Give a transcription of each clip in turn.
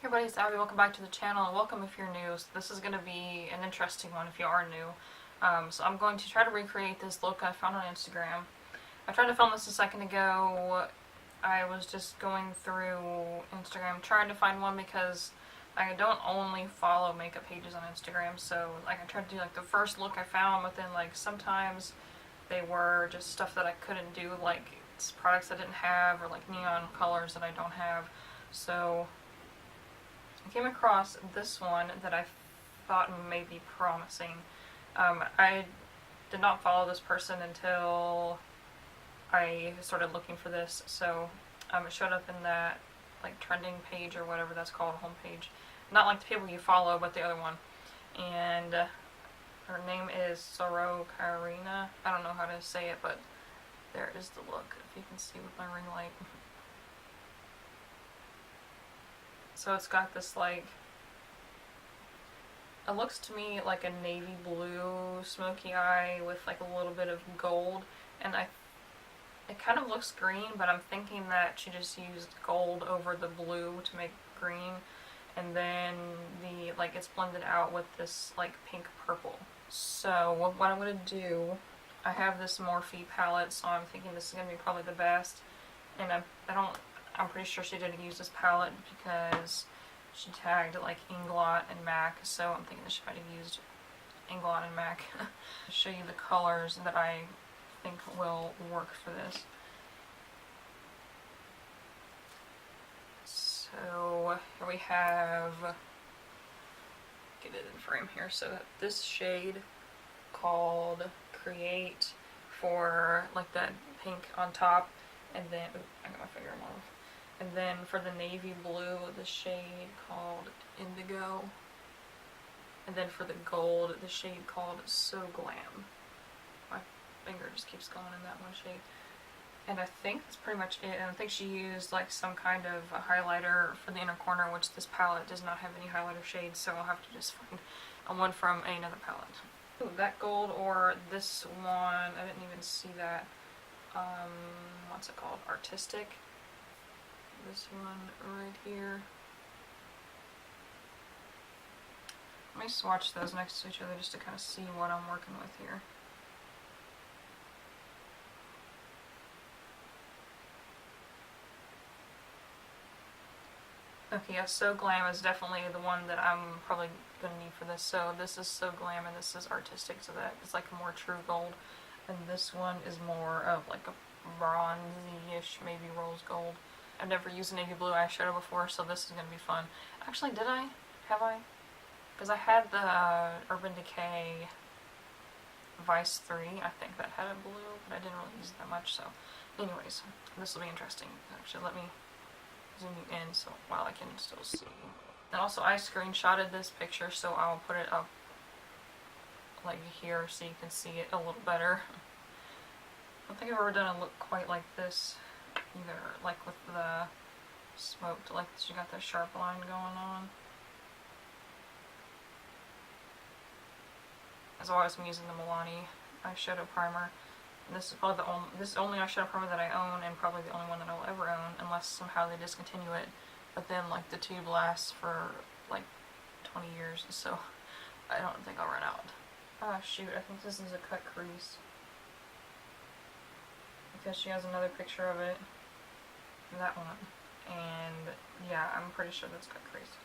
Hey everybody, it's Abby. Welcome back to the channel, and welcome if you're new. So this is going to be an interesting one if you are new. So I'm going to try to recreate this look I found on Instagram. I tried to film this a second ago. I was just going through Instagram trying to find one because I don't only follow makeup pages on Instagram. So like I tried to do like the first look I found, but then like sometimes they were just stuff that I couldn't do, like it's products I didn't have or like neon colors that I don't have. So I came across this one that I thought may be promising. I did not follow this person until I started looking for this, so it showed up in that like trending page or whatever that's called, homepage. Not like the people you follow, but the other one. And her name is Soroka Airyna. I don't know how to say it, but there is the look, if you can see with my ring light. So it's got this like, it looks to me like a navy blue smoky eye with like a little bit of gold, and it kind of looks green, but I'm thinking that she just used gold over the blue to make green, and then the like it's blended out with this like pink purple. So what I'm gonna do, I have this Morphe palette, so I'm thinking this is gonna be probably the best, and I'm pretty sure she didn't use this palette because she tagged like Inglot and MAC, so I'm thinking that she might have used Inglot and MAC. I'll show you the colors that I think will work for this. So here we have, get it in frame here, so this shade called Create for like that pink on top, and then, ooh, I got my finger in one. And then for the navy blue, the shade called Indigo. And then for the gold, the shade called So Glam. My finger just keeps going in that one shade. And I think that's pretty much it. And I think she used like some kind of a highlighter for the inner corner, which this palette does not have any highlighter shades, so I'll have to just find one from another palette. Ooh, that gold or this one, I didn't even see that. What's it called? Artistic. This one right here. Let me swatch those next to each other just to kind of see what I'm working with here. Okay, yeah, So Glam is definitely the one that I'm probably going to need for this. So this is So Glam and this is Artistic, so that is like a more true gold. And this one is more of like a bronzy-ish, maybe rose gold. I've never used a navy blue eyeshadow before, so this is going to be fun. Actually, did I? Have I? Because I had the Urban Decay Vice 3, I think that had a blue, but I didn't really use it that much, so anyways, this will be interesting. Actually, let me zoom you in so while I can still see. And also, I screenshotted this picture, so I'll put it up like here so you can see it a little better. I don't think I've ever done a look quite like this either, like with the smoked, like she got that sharp line going on. As always, I'm using the Milani eyeshadow primer. And this is probably the only eyeshadow primer that I own, and probably the only one that I'll ever own, unless somehow they discontinue it. But then like the tube lasts for like 20 years, so I don't think I'll run out. Ah shoot, I think this is a cut crease. Because she has another picture of it. That one. And yeah, I'm pretty sure that's cut crease.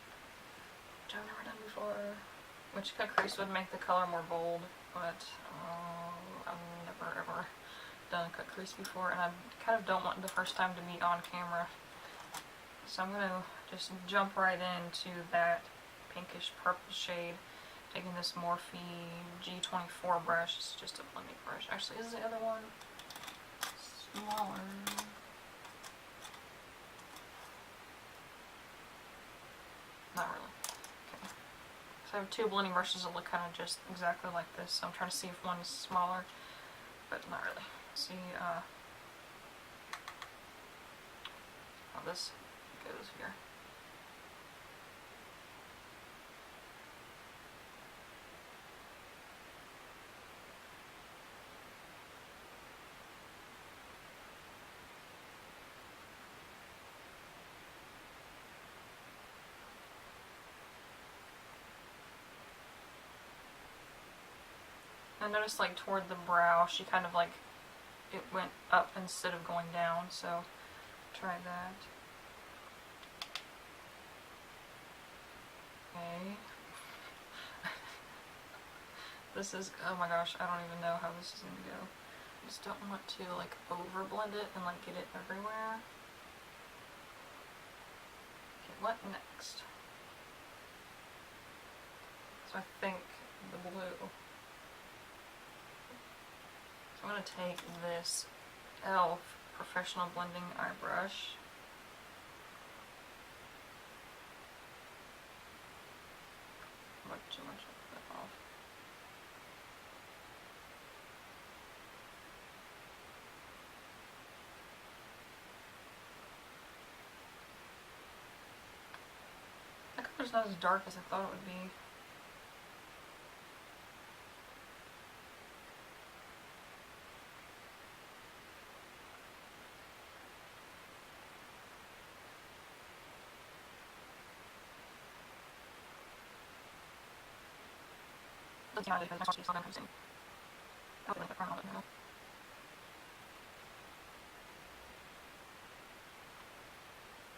Which I've never done before. Which cut crease would make the color more bold, but I've never ever done a cut crease before, and I kind of don't want the first time to be on camera. So I'm gonna just jump right into that pinkish purple shade, taking this Morphe G24 brush. It's just a blending brush. Actually, is the other one smaller? Not really. Okay. So I have two blending brushes that look kind of just exactly like this, so I'm trying to see if one is smaller, but not really. See, how this goes here. I noticed like toward the brow, she kind of like, it went up instead of going down, so try that. Okay. This is, oh my gosh, I don't even know how this is gonna go. I just don't want to like over blend it and like get it everywhere. Okay, what next? So I think the blue. So I'm going to take this e.l.f. Professional Blending Eye Brush. Not too much of that off. That color's not as dark as I thought it would be.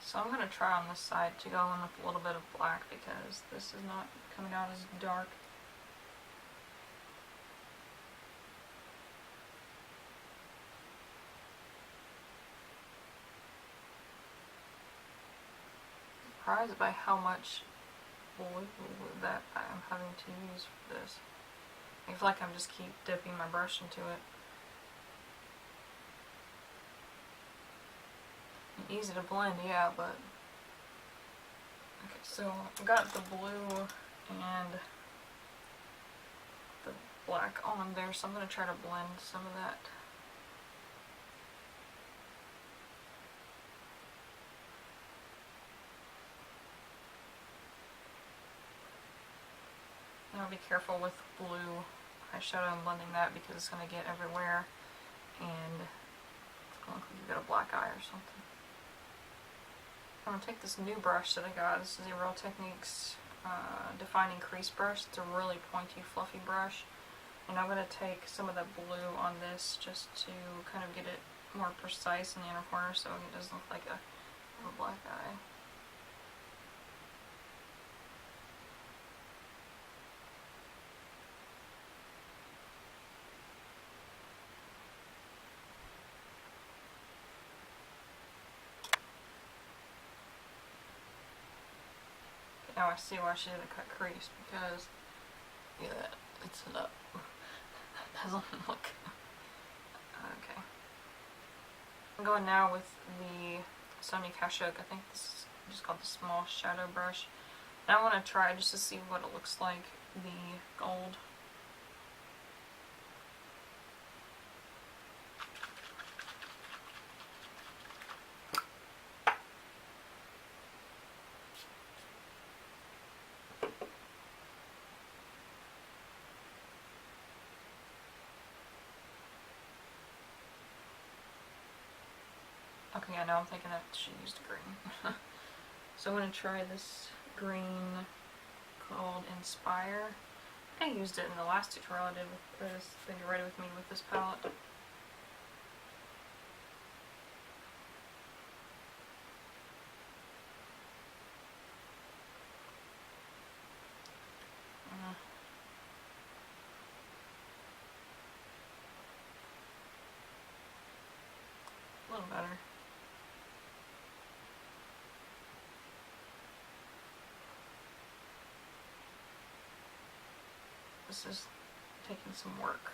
So I'm going to try on this side to go in with a little bit of black because this is not coming out as dark. Surprised by how much blue that I'm having to use for this. I feel like I'm just keep dipping my brush into it. Easy to blend, yeah, but okay, so I've got the blue and the black on there, so I'm going to try to blend some of that. Now be careful with blue eyeshadow and blending that because it's going to get everywhere and it's going to look like you've got a black eye or something. I'm going to take this new brush that I got. This is a Real Techniques Defining Crease Brush. It's a really pointy, fluffy brush. And I'm going to take some of the blue on this just to kind of get it more precise in the inner corner so it doesn't look like a black eye. Now I see why she did a cut crease because, yeah, it's up. It doesn't look okay. I'm going now with the Sonia Kashuk. I think this is just called the Small Shadow Brush. And I want to try just to see what it looks like, the gold. Okay, yeah, now I'm thinking that she used green. So I'm going to try this green called Inspire. I think I used it in the last tutorial I did with this, Then You're Ready With Me with this palette. A little better. This is taking some work.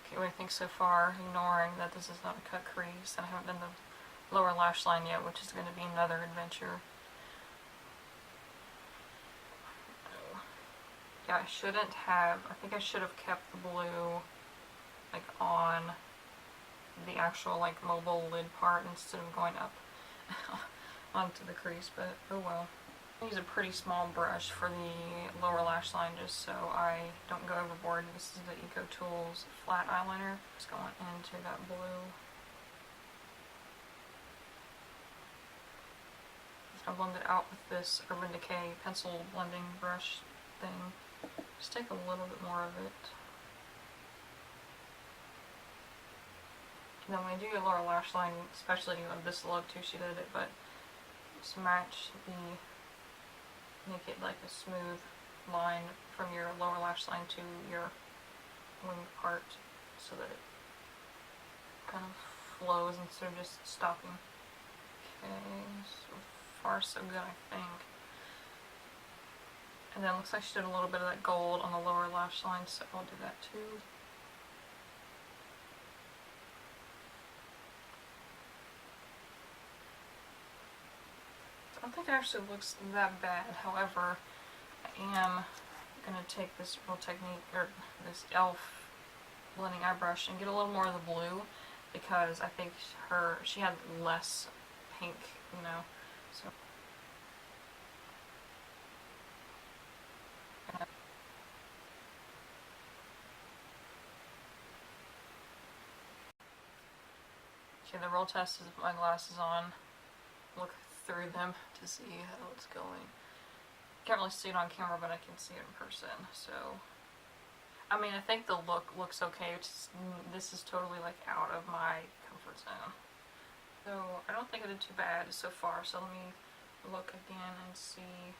Okay, what do you think so far? Ignoring that this is not a cut crease, and I haven't done the lower lash line yet, which is going to be another adventure. Yeah, I shouldn't have, I think I should have kept the blue like on the actual like mobile lid part instead of going up onto the crease, but oh well. I use a pretty small brush for the lower lash line just so I don't go overboard. This is the Eco Tools flat eyeliner. Just going into that blue. Just I blend it out with this Urban Decay pencil blending brush thing. Just take a little bit more of it. And then when I do your lower lash line, especially on this look too, she did it, but just match make it like a smooth line from your lower lash line to your wing part so that it kind of flows instead of just stopping. Okay, so far so good, I think. And then it looks like she did a little bit of that gold on the lower lash line, so I'll do that too. I don't think it actually looks that bad. However, I am going to take this Real Technique, or this e.l.f. blending eye brush and get a little more of the blue, because I think she had less pink, you know, so. Okay, the real test is put my glasses on, look through them to see how it's going. Can't really see it on camera, but I can see it in person, so. I mean, I think the look looks okay. This is totally like out of my comfort zone. So I don't think I did too bad so far, so let me look again and see.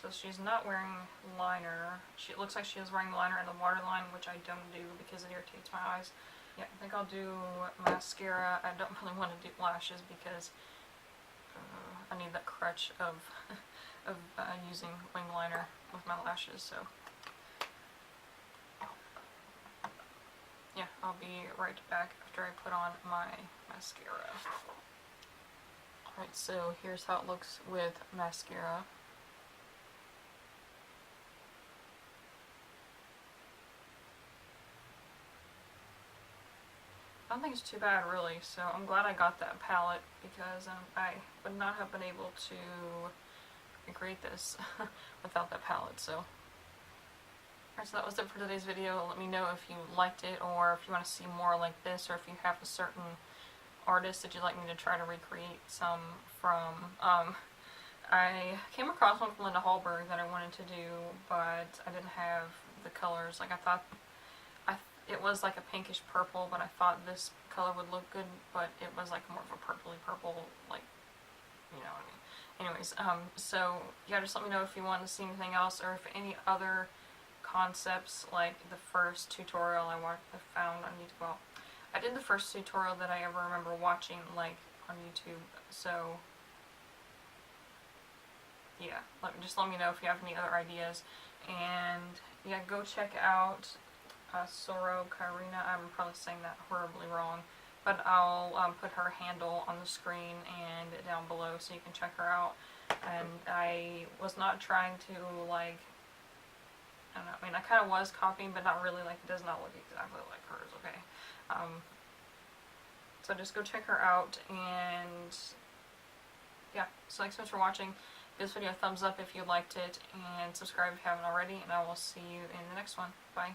So she's not wearing liner. It looks like she is wearing liner in the waterline, which I don't do because it irritates my eyes. Yeah, I think I'll do mascara. I don't really want to do lashes because I need that crutch of using wing liner with my lashes, so. Yeah, I'll be right back after I put on my mascara. Alright, so here's how it looks with mascara. I don't think it's too bad really, so I'm glad I got that palette because I would not have been able to recreate this without that palette, so. Alright, so that was it for today's video. Let me know if you liked it or if you want to see more like this, or if you have a certain artist that you'd like me to try to recreate some from. I came across one from Linda Hallberg that I wanted to do, but I didn't have the colors. Like I thought it was like a pinkish purple, but I thought this color would look good, but it was like more of a purpley purple, like, you know what I mean. Anyways, so yeah, just let me know if you want to see anything else, or if any other concepts like the first tutorial I found on YouTube. Well, I did the first tutorial that I ever remember watching like on YouTube, so yeah, just let me know if you have any other ideas. And yeah, go check out Soroka Airyna. I'm probably saying that horribly wrong, but I'll put her handle on the screen and down below so you can check her out. And I was not trying to like, I don't know, I mean I kind of was copying, but not really. Like, it does not look exactly like hers, okay? So just go check her out, and yeah, so thanks so much for watching. Give this video a thumbs up if you liked it, and subscribe if you haven't already, and I will see you in the next one. Bye.